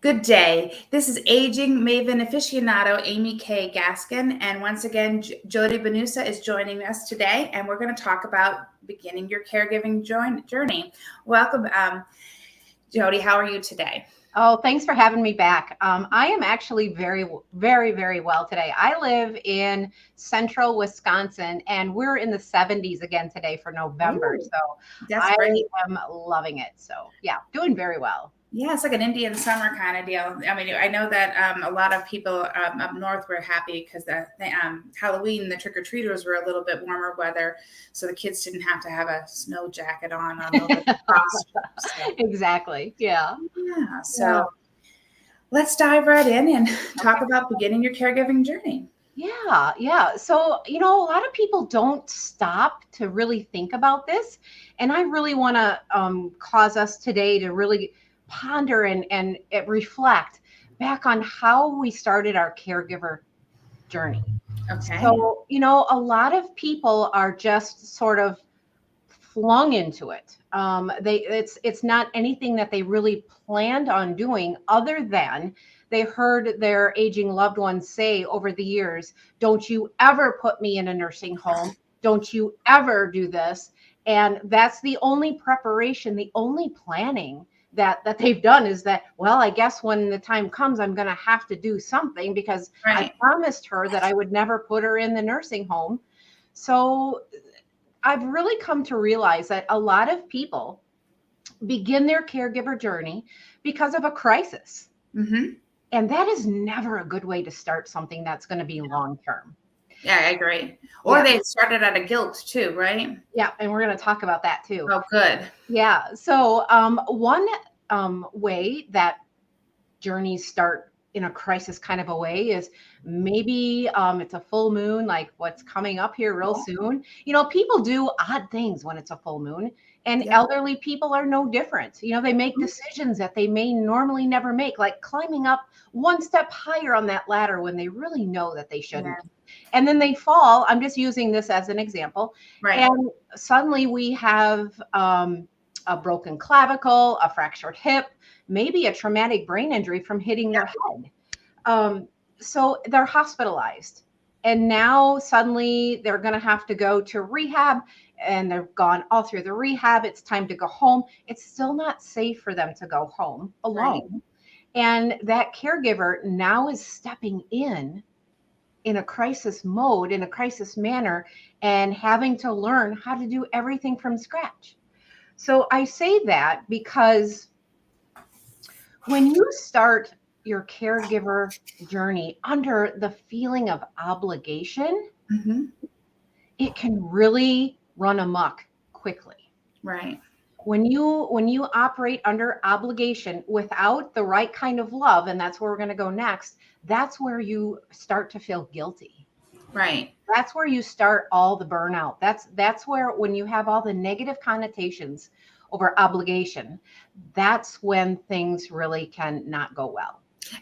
Good day. This is Aging Maven Aficionado Amy Kay Gaskin. And once again, Jodi Benusa is joining us today. And we're going to talk about beginning your caregiving journey. Welcome, Jodi. How are you today? Oh, thanks for having me back. I am actually very, very, very well today. I live in central Wisconsin, and we're in the 70s again today for November. Ooh, So that's I great. am loving it. So yeah, doing very well. Yeah, it's like an Indian summer kind of deal. I mean, I know that a lot of people up north were happy because Halloween, the trick-or-treaters were a little bit warmer weather, so the kids didn't have to have a snow jacket on over the frost. So, Exactly. Yeah. yeah, Yeah. so let's dive right in and talk about beginning your caregiving journey. Yeah. Yeah. So, a lot of people don't stop to really think about this. And I really want to cause us today to really ponder and reflect back on how we started our caregiver journey. Okay. So, a lot of people are just sort of flung into it. It's not anything that they really planned on doing, other than they heard their aging loved ones say over the years, "Don't you ever put me in a nursing home. Don't you ever do this." And that's the only preparation, the only planning that they've done is that, well, I guess when the time comes, I'm going to have to do something because I Right. promised her that I would never put her in the nursing home. So I've really come to realize that a lot of people begin their caregiver journey because of a crisis. Mm-hmm. And that is never a good way to start something that's going to be long term. Yeah, I agree. Or Yeah. they started out of guilt too, right? Yeah. And we're going to talk about that too. Oh, good. Yeah. So, one way that journeys start in a crisis kind of a way is maybe it's a full moon, like what's coming up here real soon. People do odd things when it's a full moon, and Yeah. elderly people are no different. They make decisions that they may normally never make, like climbing up one step higher on that ladder when they really know that they shouldn't. Yeah. And then they fall. I'm just using this as an example. Right. And suddenly we have a broken clavicle, a fractured hip, maybe a traumatic brain injury from hitting their head. So they're hospitalized. And now suddenly they're going to have to go to rehab, and they've gone all through the rehab. It's time to go home. It's still not safe for them to go home alone. Right. And that caregiver now is stepping in a crisis mode, in a crisis manner, and having to learn how to do everything from scratch. So I say that because when you start your caregiver journey under the feeling of obligation, Mm-hmm. it can really run amok quickly. Right. When you operate under obligation without the right kind of love, and that's where we're going to go next, that's where you start to feel guilty. Right. That's where you start all the burnout. That's where, when you have all the negative connotations over obligation, that's when things really can not go well.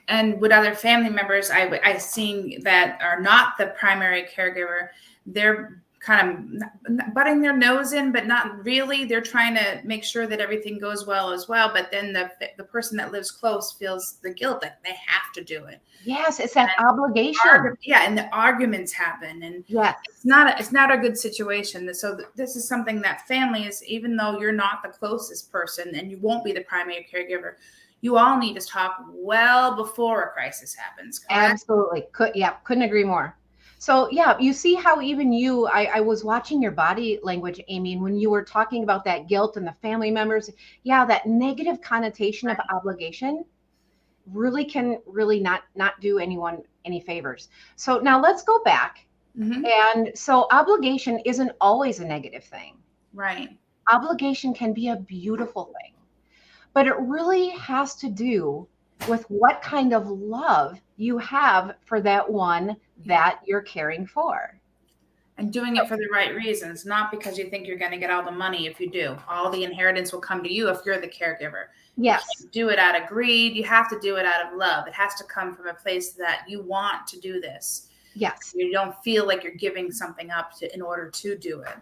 And with other family members, I seen that are not the primary caregiver, they're kind of butting their nose in, but not really. They're trying to make sure that everything goes well as well. But then the person that lives close feels the guilt that they have to do it. Yes, it's that obligation. And the arguments happen, and Yes. it's not a good situation. So this is something that families, even though you're not the closest person and you won't be the primary caregiver, you all need to talk well before a crisis happens. Correct? Absolutely. Couldn't agree more. So yeah, you see how even I was watching your body language, Amy, and when you were talking about that guilt and the family members, yeah, that negative connotation of obligation really can really not do anyone any favors. So now let's go back. Mm-hmm. And so obligation isn't always a negative thing. Right. Obligation can be a beautiful thing, but it really has to do with what kind of love you have for that one that you're caring for. And doing it for the right reasons, not because you think you're going to get all the money. If you do, all the inheritance will come to you if you're the caregiver. Yes. You can't do it out of greed. You have to do it out of love. It has to come from a place that you want to do this. Yes. You don't feel like you're giving something up in order to do it.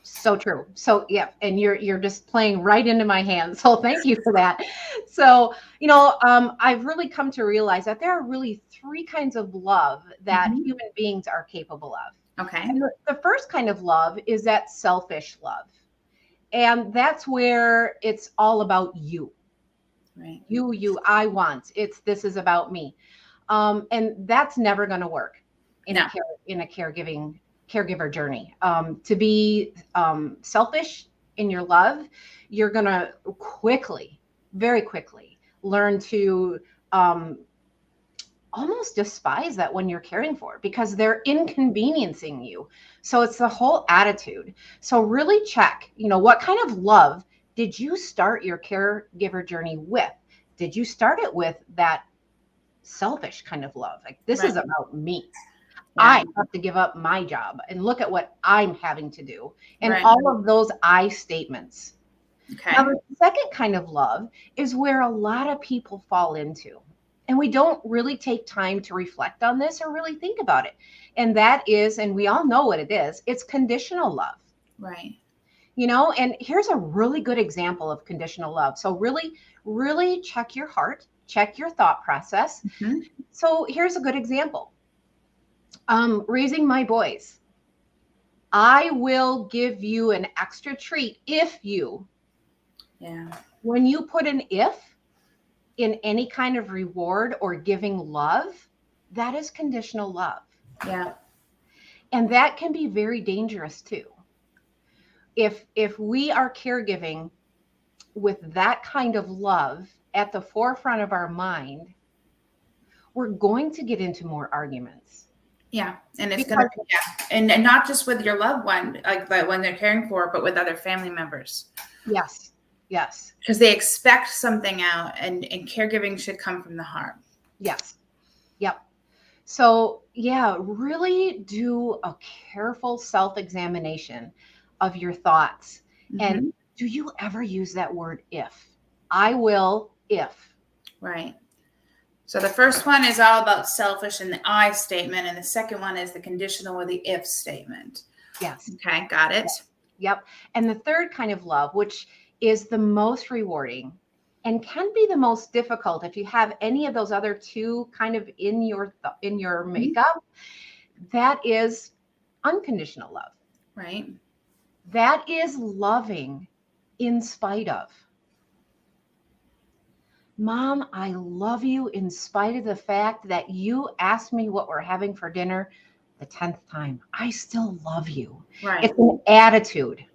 So true. So yeah, and you're just playing right into my hands. So thank you for that. So, I've really come to realize that there are really three kinds of love that Mhm. human beings are capable of. Okay. And the first kind of love is that selfish love. And that's where it's all about you. Right. You, I want. This is about me. And that's never going to work in No. in a caregiver journey. To be selfish in your love, you're going to very quickly, learn to almost despise that when you're caring for, because they're inconveniencing you. So it's the whole attitude. So really check, what kind of love did you start your caregiver journey with? Did you start it with that selfish kind of love? Like, this Right. is about me. Yeah. I have to give up my job and look at what I'm having to do. And Right. all of those I statements. Okay. Now, the second kind of love is where a lot of people fall into. And we don't really take time to reflect on this or really think about it. And that is, and we all know what it is, it's conditional love. Right. And here's a really good example of conditional love. So really, really check your heart, check your thought process. Mhm. So here's a good example. Raising my boys. I will give you an extra treat if you. Yeah. When you put an if in any kind of reward or giving love, that is conditional love. Yeah. And that can be very dangerous too. If we are caregiving with that kind of love at the forefront of our mind, we're going to get into more arguments. Yeah. And it's going to, yeah. And not just with your loved one, like when they're caring for, but with other family members. Yes. Yes. Because they expect something out, and caregiving should come from the heart. Yes. Yep. So yeah, really do a careful self-examination of your thoughts. Mhm. And do you ever use that word if? I will if. Right. So the first one is all about selfish and the I statement, and the second one is the conditional or the if statement. Yes. Okay, got it. Yep. And the third kind of love, which is the most rewarding and can be the most difficult if you have any of those other two kind of in your makeup, that is unconditional love. Right. That is loving in spite of. Mom, I love you in spite of the fact that you asked me what we're having for dinner the 10th time. I still love you. Right. It's an attitude.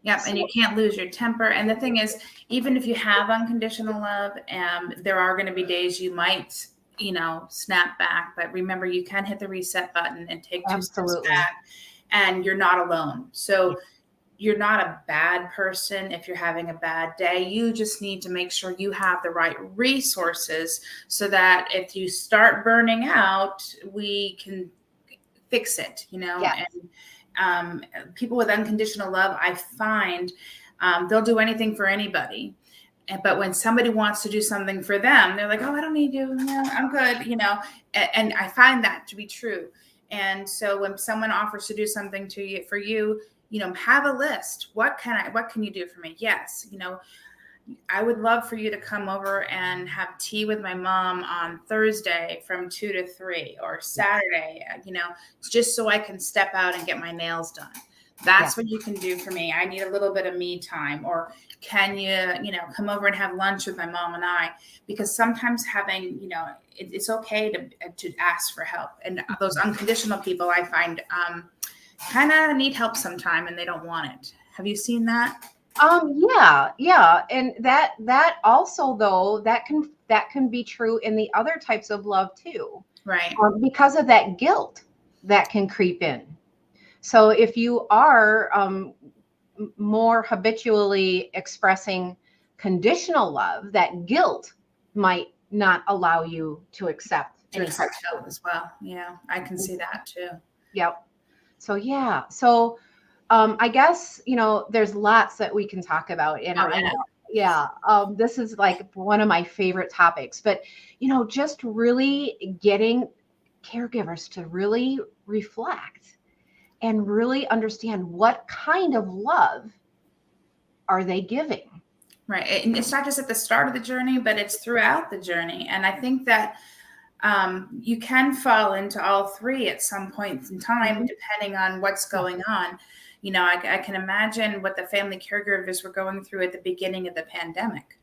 Yep, and you can't lose your temper. And the thing is, even if you have unconditional love, there are going to be days you might, snap back. But remember, you can hit the reset button and take 2 steps back, and you're not alone. So you're not a bad person if you're having a bad day. You just need to make sure you have the right resources so that if you start burning out, we can fix it, Yes. And people with unconditional love, I find they'll do anything for anybody. But when somebody wants to do something for them, they're like, oh, I don't need you. No, I'm good, and I find that to be true. And so when someone offers to do something for you, have a list. What can you do for me? Yes. I would love for you to come over and have tea with my mom on Thursday from 2 to 3 or Saturday, just so I can step out and get my nails done. That's what you can do for me. I need a little bit of me time. Or can you, come over and have lunch with my mom and I? Because sometimes having, it's okay to ask for help. And those unconditional people, I find, kind of need help sometime and they don't want it. Have you seen that? Yeah. And that also, though, that can be true in the other types of love too. Right. Because of that guilt that can creep in. So if you are more habitually expressing conditional love, that guilt might not allow you to accept help as well. Yeah, I can see that too. Yep. So yeah. So I guess, there's lots that we can talk about. This is like one of my favorite topics, but, just really getting caregivers to really reflect and really understand what kind of love are they giving. Right. And it's not just at the start of the journey, but it's throughout the journey. And I think that you can fall into all three at some point in time, depending on what's going on. You know, I can imagine what the family caregivers were going through at the beginning of the pandemic.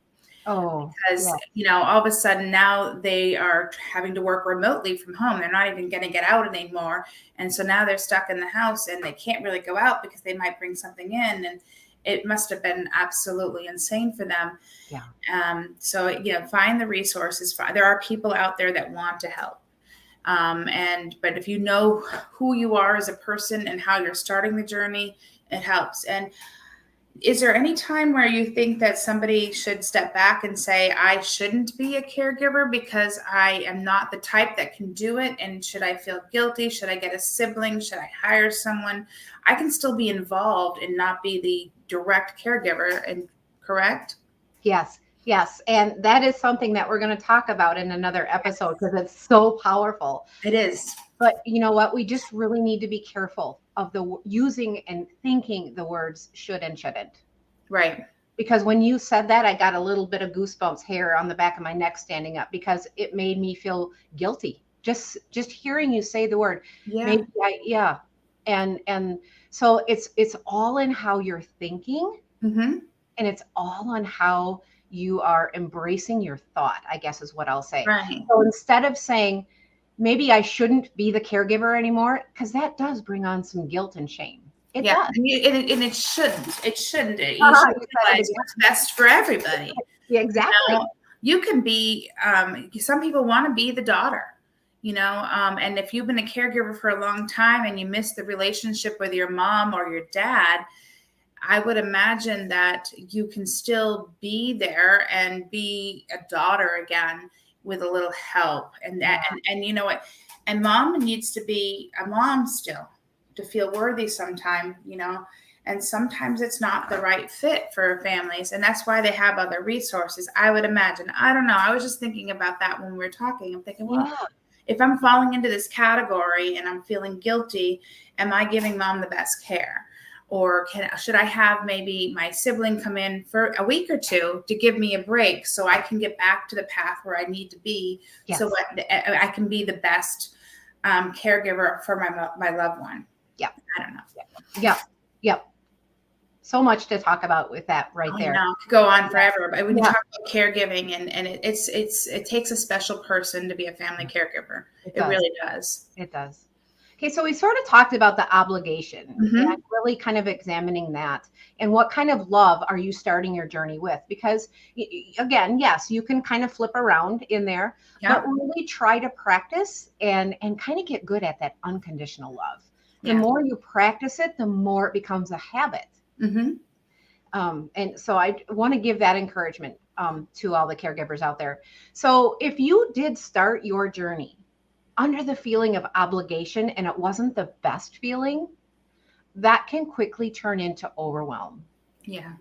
Oh, Because, you know, all of a sudden now they are having to work remotely from home. They're not even going to get out anymore. And so now they're stuck in the house and they can't really go out because they might bring something in. And it must have been absolutely insane for them. Yeah. So, you know, find the resources. There are people out there that want to help. But if you know who you are as a person and how you're starting the journey, it helps. And is there any time where you think that somebody should step back and say, I shouldn't be a caregiver because I am not the type that can do it? And should I feel guilty? Should I get a sibling? Should I hire someone? I can still be involved and not be the direct caregiver, and correct? Yes. Yes. And that is something that we're going to talk about in another episode because it's so powerful. It is. But you know what? We just really need to be careful of the using and thinking the words should and shouldn't. Right. Because when you said that, I got a little bit of goosebumps hair on the back of my neck standing up because it made me feel guilty. Just hearing you say the word. Yeah. Maybe And so it's all in how you're thinking, Mm-hmm. and it's all on how you are embracing your thought, I guess is what I'll say. Right. So instead of saying, maybe I shouldn't be the caregiver anymore, because that does bring on some guilt and shame. It does. And it shouldn't. It shouldn't. You Uh-huh, should realize what's best for everybody. Yeah, exactly. You can be, some people want to be the daughter, and if you've been a caregiver for a long time and you miss the relationship with your mom or your dad, I would imagine that you can still be there and be a daughter again with a little help. And you know what? And mom needs to be a mom still to feel worthy sometime, and sometimes it's not the right fit for families. And that's why they have other resources, I would imagine. I don't know. I was just thinking about that when we were talking. I'm thinking, well, if I'm falling into this category and I'm feeling guilty, am I giving mom the best care? Or should I have maybe my sibling come in for a week or two to give me a break so I can get back to the path where I need to be, so I can be the best caregiver for my loved one? Yeah, I don't know. Yep. So much to talk about with that there. I could go on forever, but when you talk about caregiving, and it takes a special person to be a family caregiver. It really does. It does. Okay, so we sort of talked about the obligation, Mm-hmm. and really kind of examining that and what kind of love are you starting your journey with? Because again, yes, you can kind of flip around in there, but really try to practice and kind of get good at that unconditional love. The more you practice it, the more it becomes a habit. Mm-hmm. And so I want to give that encouragement to all the caregivers out there. So if you did start your journey under the feeling of obligation and it wasn't the best feeling, that can quickly turn into overwhelm. Yeah.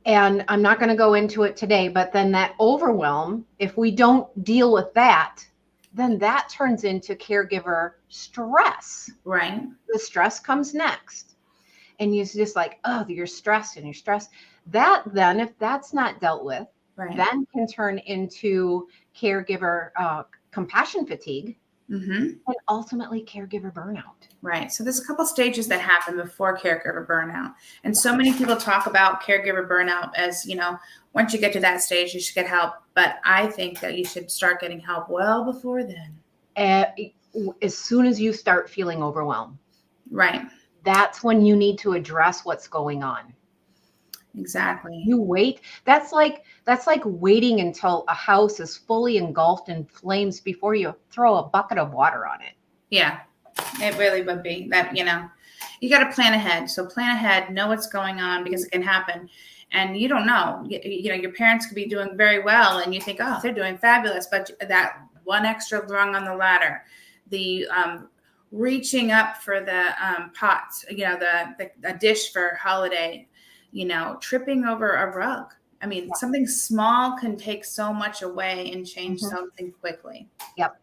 And I'm not going to go into it today, but then that overwhelm, if we don't deal with that, then that turns into caregiver stress. Right. The stress comes next. And you're just like, oh, you're stressed and you're stressed. That then, if that's not dealt with, then can turn into caregiver compassion fatigue, and ultimately caregiver burnout. Right. So there's a couple stages that happen before caregiver burnout. And so many people talk about caregiver burnout as, once you get to that stage, you should get help. But I think that you should start getting help well before then. As soon as you start feeling overwhelmed. Right. That's when you need to address what's going on. Exactly. You wait. That's like waiting until a house is fully engulfed in flames before you throw a bucket of water on it. Yeah, it really would be that, you got to plan ahead. So plan ahead, know what's going on, because it can happen. And you don't know, your parents could be doing very well and you think, oh, they're doing fabulous. But that one extra rung on the ladder, the reaching up for the pots, the dish for holiday, tripping over a rug. I mean, something small can take so much away and change something quickly. Yep.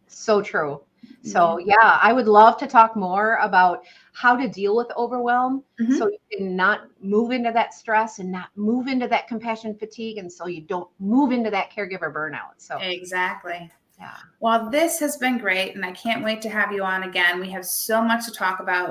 So true. So yeah, I would love to talk more about how to deal with overwhelm so you can not move into that stress and not move into that compassion fatigue, and so you don't move into that caregiver burnout. So exactly. yeah. Well, this has been great, and I can't wait to have you on again. We have so much to talk about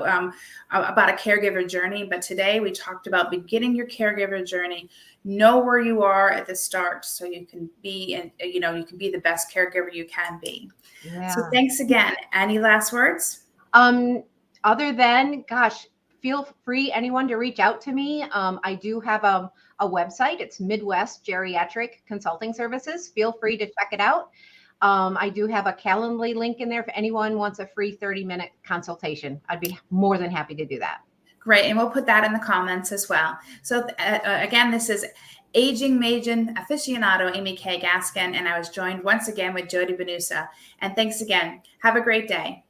a caregiver journey, but today we talked about beginning your caregiver journey. Know where you are at the start, so you can be, and you can be the best caregiver you can be. Yeah. So, thanks again. Any last words? Other than, gosh, feel free, anyone, to reach out to me. I do have a website. It's Midwest Geriatric Consulting Services. Feel free to check it out. I do have a Calendly link in there if anyone wants a free 30-minute consultation. I'd be more than happy to do that. Great. And we'll put that in the comments as well. So again, this is Aging Maven Aficionado, Amy Kay Gaskin, and I was joined once again with Jodi Benusa. And thanks again. Have a great day.